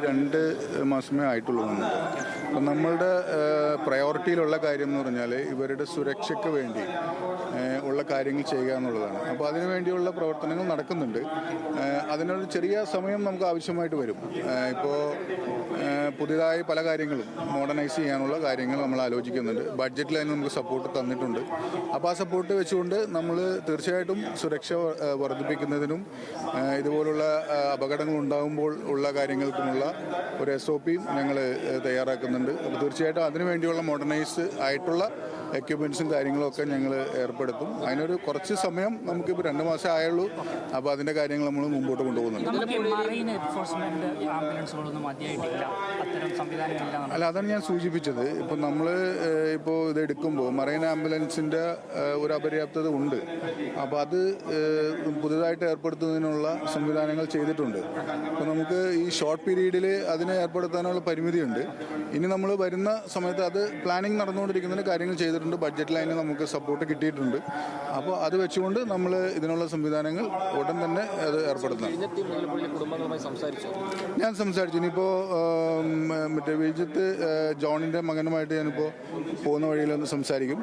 രണ്ട് മാസമേ ആയിട്ടുള്ളൂ. അപ്പം നമ്മളുടെ പ്രയോറിറ്റിയിലുള്ള കാര്യം എന്ന് പറഞ്ഞാൽ ഇവരുടെ സുരക്ഷയ്ക്ക് വേണ്ടി ഉള്ള കാര്യങ്ങൾ ചെയ്യുക എന്നുള്ളതാണ്. അപ്പോൾ അതിനുവേണ്ടിയുള്ള പ്രവർത്തനങ്ങൾ നടക്കുന്നുണ്ട്. അതിനൊരു ചെറിയ സമയം നമുക്ക് ആവശ്യമായിട്ട് വരും. ഇപ്പോൾ പുതിയതായി പല കാര്യങ്ങളും മോഡേണൈസ് ചെയ്യാനുള്ള കാര്യങ്ങൾ നമ്മൾ ആലോചിക്കുന്നുണ്ട്. ബഡ്ജറ്റിൽ അതിന് നമുക്ക് സപ്പോർട്ട് തന്നിട്ടുണ്ട്. അപ്പോൾ ആ സപ്പോർട്ട് വെച്ചുകൊണ്ട് നമ്മൾ തീർച്ചയായിട്ടും സുരക്ഷ വർദ്ധിപ്പിക്കുന്നതിനും ഇതുപോലുള്ള അപകടങ്ങൾ ഉണ്ടാകുമ്പോൾ ഉള്ള കാര്യങ്ങൾക്കുമുള്ള ഒരു SOP ഞങ്ങൾ തയ്യാറാക്കുന്നുണ്ട്. അപ്പോൾ തീർച്ചയായിട്ടും അതിനുവേണ്ടിയുള്ള മോഡേണൈസ് ആയിട്ടുള്ള എക്യുപ്മെൻറ്റ്സും കാര്യങ്ങളൊക്കെ ഞങ്ങൾ ഏർപ്പെടുത്തും. അതിനൊരു കുറച്ച് സമയം നമുക്കിപ്പോൾ 2 മാസം ആയുള്ളൂ. അപ്പോൾ അതിൻ്റെ കാര്യങ്ങൾ നമ്മൾ മുമ്പോട്ട് കൊണ്ടുപോകുന്നുണ്ട്. അല്ല, അതാണ് ഞാൻ സൂചിപ്പിച്ചത്. ഇപ്പം നമ്മൾ ഇത് എടുക്കുമ്പോൾ മറൈൻ ആംബുലൻസിൻ്റെ ഒരു അപര്യാപ്തത ഉണ്ട്. അപ്പോൾ അത് പുതുതായിട്ട് ഏർപ്പെടുത്തുന്നതിനുള്ള സംവിധാനങ്ങൾ ചെയ്തിട്ടുണ്ട്. അപ്പോൾ നമുക്ക് ഈ ഷോർട്ട് പീരീഡിൽ അതിനെ ഏർപ്പെടുത്താനുള്ള പരിമിതിയുണ്ട്. ഇനി നമ്മൾ വരുന്ന സമയത്ത് അത് പ്ലാനിങ് നടന്നുകൊണ്ടിരിക്കുന്നതിന് കാര്യങ്ങൾ ചെയ്തിട്ടുണ്ട്. ബഡ്ജറ്റ് ലൈനിൽ നമുക്ക് സപ്പോർട്ട് കിട്ടിയിട്ടുണ്ട്. അപ്പോൾ അത് വെച്ചുകൊണ്ട് നമ്മൾ ഇതിനുള്ള സംവിധാനങ്ങൾ ഉടൻ തന്നെ അത് ഏർപ്പെടുത്തണം. ഞാൻ സംസാരിച്ചു. ഇനിയിപ്പോൾ മറ്റേ വിജിത്ത് ജോണിൻ്റെ മകനുമായിട്ട് ഞാനിപ്പോൾ പോകുന്ന വഴിയിലൊന്ന് സംസാരിക്കും.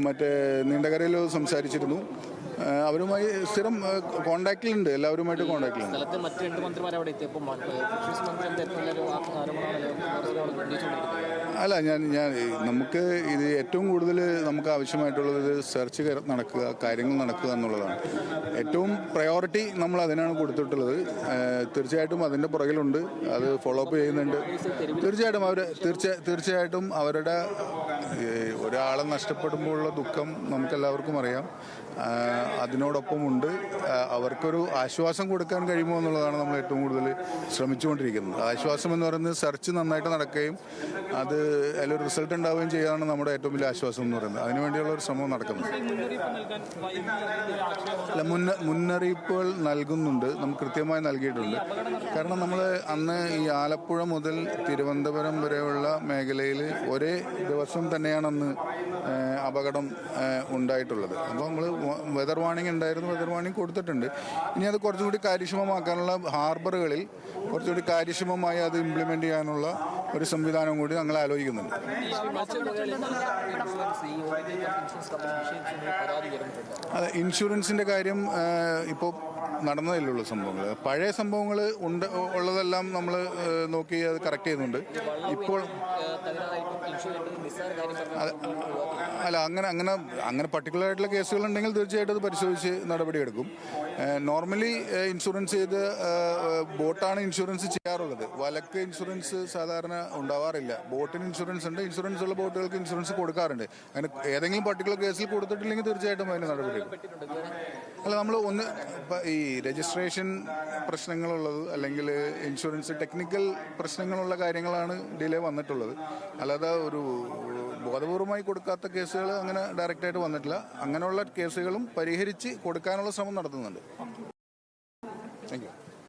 മറ്റേ നീണ്ടകരയിൽ സംസാരിച്ചിരുന്നു. അവരുമായി സ്ഥിരം കോണ്ടാക്റ്റിലുണ്ട്. എല്ലാവരുമായിട്ട് കോണ്ടാക്റ്റിലുണ്ട്. അല്ല, നമുക്ക് ഇത് ഏറ്റവും കൂടുതൽ നമുക്ക് ആവശ്യമായിട്ടുള്ളത് സെർച്ച് നടക്കുക, കാര്യങ്ങൾ നടക്കുക എന്നുള്ളതാണ്. ഏറ്റവും പ്രയോറിറ്റി നമ്മൾ അതിനാണ് കൊടുത്തിട്ടുള്ളത്. തീർച്ചയായിട്ടും അതിൻ്റെ പുറകിലുണ്ട്. അത് ഫോളോ അപ്പ് ചെയ്യുന്നുണ്ട്. തീർച്ചയായിട്ടും അവരുടെ ഒരാളെ നഷ്ടപ്പെടുമ്പോഴുള്ള ദുഃഖം നമുക്കെല്ലാവർക്കും അറിയാം. അതിനോടൊപ്പമുണ്ട് അവർക്കൊരു ആശ്വാസം കൊടുക്കാൻ കഴിയുമോ എന്നുള്ളതാണ് നമ്മൾ ഏറ്റവും കൂടുതൽ ശ്രമിച്ചുകൊണ്ടിരിക്കുന്നത്. ആശ്വാസം എന്ന് പറയുന്നത് സെർച്ച് നന്നായിട്ട് നടക്കുകയും അത് അതിലൊരു റിസൾട്ട് ഉണ്ടാവുകയും ചെയ്യുകയാണ് നമ്മുടെ ഏറ്റവും വലിയ ആശ്വാസം എന്ന് പറയുന്നത്. അതിനുവേണ്ടിയുള്ള ഒരു ശ്രമം നടക്കുന്നുണ്ട്. അല്ല, മുന്നറിയിപ്പുകൾ നൽകുന്നുണ്ട്. നമുക്ക് കൃത്യമായി നൽകിയിട്ടുണ്ട്. കാരണം നമ്മൾ അന്ന് ഈ ആലപ്പുഴ മുതൽ തിരുവനന്തപുരം വരെയുള്ള മേഖലയിൽ ഒരേ ദിവസം തന്നെയാണ് അന്ന് അപകടം ഉണ്ടായിട്ടുള്ളത്. അപ്പോൾ നമ്മൾ വെതർ വാർണിംഗ് ഉണ്ടായിരുന്നു. വെതർ വാർണിംഗ് കൊടുത്തിട്ടുണ്ട്. ഇനി അത് കുറച്ചുകൂടി കാര്യക്ഷമമാക്കാനുള്ള ഹാർബറുകളിൽ കുറച്ചുകൂടി കാര്യക്ഷമമായി അത് ഇംപ്ലിമെൻ്റ് ചെയ്യാനുള്ള ഒരു സംവിധാനം കൂടി ഞങ്ങൾ ആലോചിക്കുന്നുണ്ട്. അതെ, ഇൻഷുറൻസിൻ്റെ കാര്യം ഇപ്പോൾ നടന്നതിലുള്ള സംഭവങ്ങൾ, പഴയ സംഭവങ്ങൾ ഉള്ളതെല്ലാം നമ്മൾ നോക്കി അത് കറക്റ്റ് ചെയ്യുന്നുണ്ട്. ഇപ്പോൾ അല്ല, അങ്ങനെ പർട്ടിക്കുലർ ആയിട്ടുള്ള കേസുകളുണ്ടെങ്കിൽ തീർച്ചയായിട്ടും അത് പരിശോധിച്ച് നടപടിയെടുക്കും. നോർമലി ഇൻഷുറൻസ് ചെയ്ത് ബോട്ടാണ് ഇൻഷുറൻസ് ചെയ്യാറുള്ളത്. വലക്ക് ഇൻഷുറൻസ് സാധാരണ ഉണ്ടാവാറില്ല. ബോട്ടിന് ഇൻഷുറൻസ് ഉണ്ട്. ഇൻഷുറൻസ് ഉള്ള ബോട്ടുകൾക്ക് ഇൻഷുറൻസ് കൊടുക്കാറുണ്ട്. അങ്ങനെ ഏതെങ്കിലും പർട്ടിക്കുലർ കേസിൽ കൊടുത്തിട്ടില്ലെങ്കിൽ തീർച്ചയായിട്ടും അതിന് നടപടിയെടുക്കും. അല്ല, നമ്മൾ ഈ രജിസ്ട്രേഷൻ പ്രശ്നങ്ങളുള്ളത് അല്ലെങ്കിൽ ഇൻഷുറൻസ് ടെക്നിക്കൽ പ്രശ്നങ്ങളുള്ള കാര്യങ്ങളാണ് ഡിലേ വന്നിട്ടുള്ളത്. അല്ലാതെ ഒരു ബോധപൂർവമായി കൊടുക്കാത്ത കേസുകൾ അങ്ങനെ ഡയറക്റ്റായിട്ട് വന്നിട്ടില്ല. അങ്ങനെയുള്ള കേസുകളും പരിഹരിച്ച് കൊടുക്കാനുള്ള ശ്രമം നടത്തുന്നുണ്ട്. Thank you.